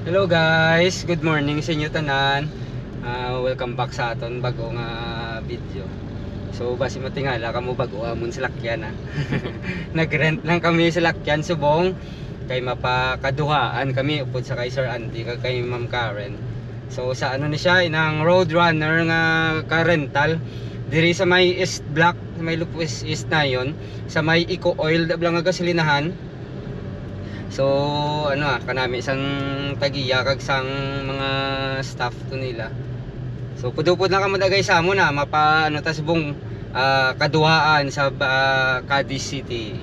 Hello guys, good morning sa inyo tanan. Welcome back sa aton bagong video. So basi matingala kamo bago amon sa lakyan Nagrent lang kami sa lakyan subong kay mapakaduhaan kami upod sa kay Sir Andy kay Ma'am Karen. So sa ano ni siya inang Roadrunner nga ka-rental diri sa may East Block, sa may Lupus East na yon, sa may Eco Oil dablang nga gasolinahan. So ano kanami isang tagiya kag sang mga staff to nila. So pudupod na kamo dagay sa amo na mapa ano ta subong kaduhaan sa Cadiz City.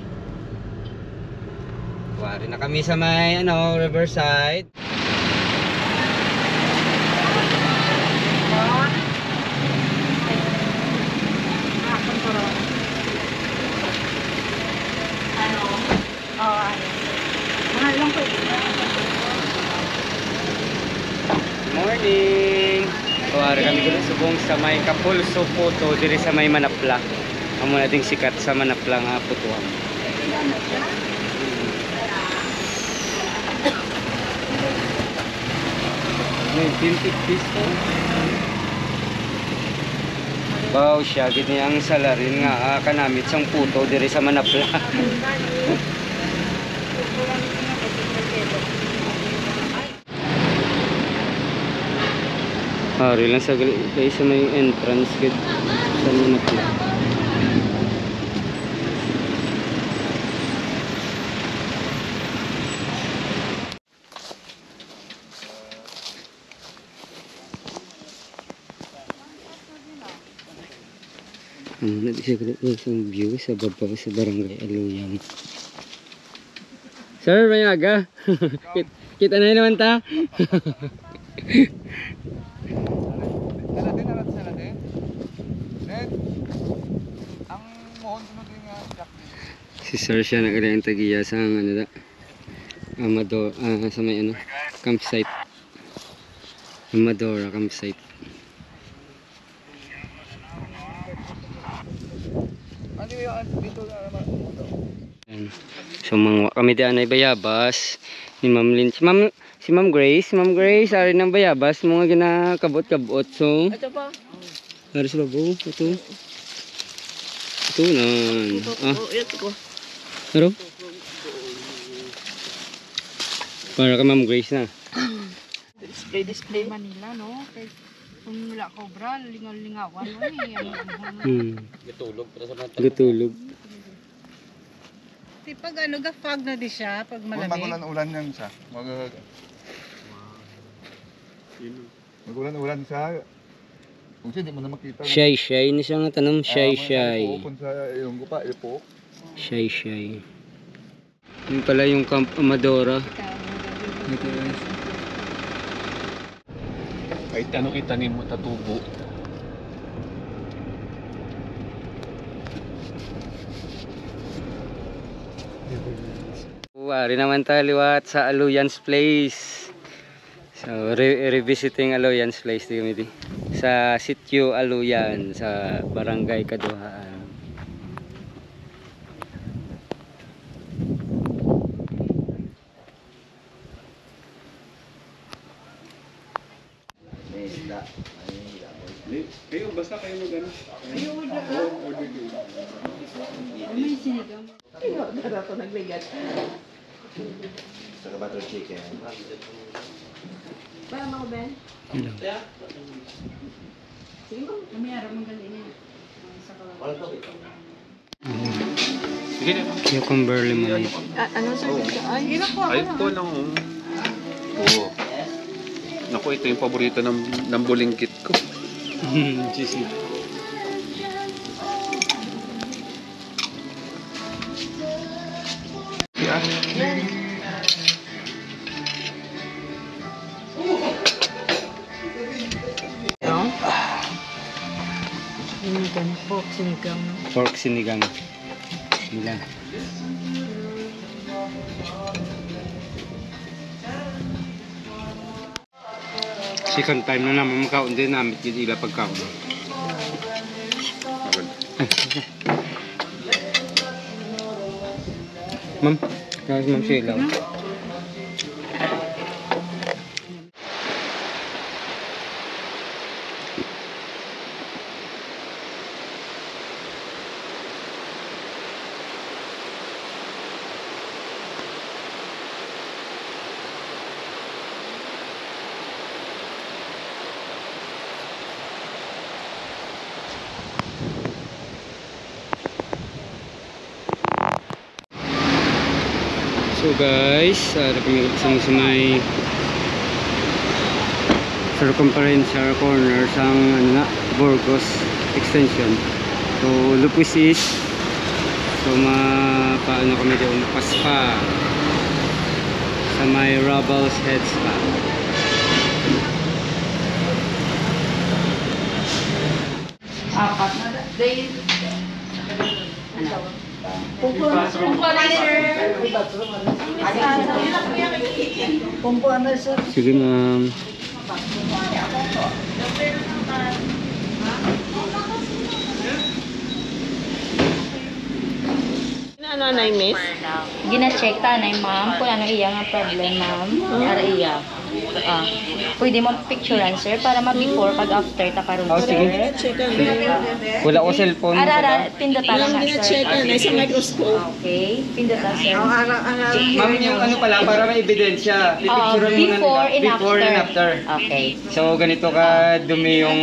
Wari na kami sa may ano Riverside. Morning. Kuwari kami dito subong sa may Kapulso Photo diri sa may Manapla. Amo na ding sikat sa Manapla nga putuhan. May tintik pisto. Wow, siya gini ang salarin nga kanamit sang puto diri sa Manapla. Hari lang sa guys sa may entrance gid sa Manapla. Ano siya guys ang view sa baba sa Barangay Aluyan. Sir, may aga. Kita na naman ta. Si Sir siya nagkala yung tagiya sa ano da Amador, sa may ano campsite, Amadora campsite. So mga kami daan ay bayabas ni Ma'am Lynn, si Ma'am Grace ari ng bayabas mga ginakabot-kabot. So ito pa harus babaw ito nan Pero para ka Ma'am Grace na display Manila no kay kung wala cobra lingaw-lingawan no Gatulog. Di pag ano gafag na di siya pag malamig. Magulan-ulan yan siya. Magulan-ulan siya. Kung siya, di mo na makita. Shy ni siya nga tanong shy. Kung sa ilong ko pa, ipok. Shy. Yun pala yung Camp Amadora. Kahit anong itanim mo tatubo. Wari naman tayo liwat sa Aluyans Place. So revisiting Aluyans Place di sa Sitio Aluyan sa Barangay Kaduhaan. Kayo, basta kayo mag-ano? Ayo order. May sinigang. Ayo dara to nagbigat. Sa butter chicken. Ba mo Ben? Hello. Sige mo, kami ara mong galing niya. Sa kalaw. Sige na. Cucumber lemonade. Ano sa ay ginakuha Ay, ito lang. Oo. Naku, ito yung paborito ng bulingkit ko. Cheesy. Yeah. Pork sinigang. Nila. Second time na naman makaon din namin yung ila pagkaon. Ma'am, Ma'am Sheila. So guys, ada kami sa may circumferential corner sang ano na, Burgos extension. So Lupis East. So paano kami doon paspa sa may Rubbles Head Spa. Apat na. They... Pumpo na, sir. Pumpo na, sir. Sige ma'am. Ano na miss? Gina-check ta na ma'am kung ano iya nga problem ma'am. Ara iya. Pwede mo picturean sir para ma-before pag after ta karon Oh, sige. Check ang Wala ko cellphone. Ara pindutan Ilang na gina-check sir. ang sa microscope. Okay, pindutan sir. Ma'am, yung ano pala, para may ebidensya. Pipicturean mo na Before nila. and Before and after. Okay. So, ganito ka dumi yung...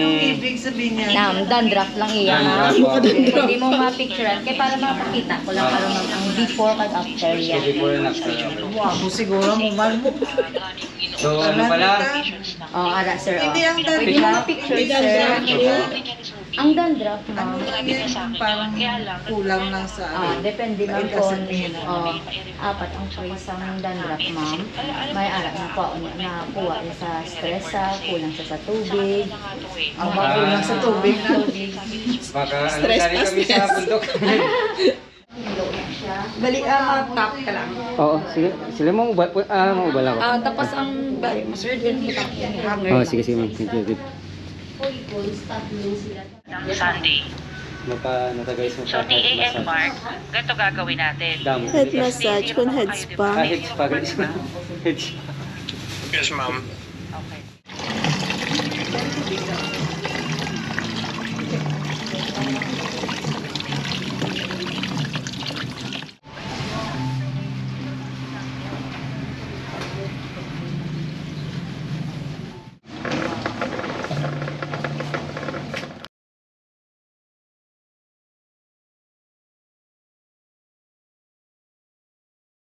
Dandruff lang iya ha. Dandruff, oh. Hindi mo ma-picturean kaya para makakita ko lang karon ang before kag after So, yan. before and after. Siguro mo man mo. So, ano pala? Ara sir. Hindi ang Pwede mo ma-picture sir. Ang dandruff ma'am. Parang kulang lang sa Depende lang kung apat ang trace ang dandruff ma'am. May ara na kuha niya sa stress kulang siya sa tubig. ang makulang sa tubig na. Baka ano sari kami sa bundok. Bali, tap ka lang. Oo, sige. Sila mo ubal ako. Tapos ang bari mo sir din hanger. Oh, sige, sige. Thank you. Sunday. Natagayos mo So, TAN Mark, ganito gagawin natin. Head massage kung head spa. Head spa, guys. Head spa. Okay.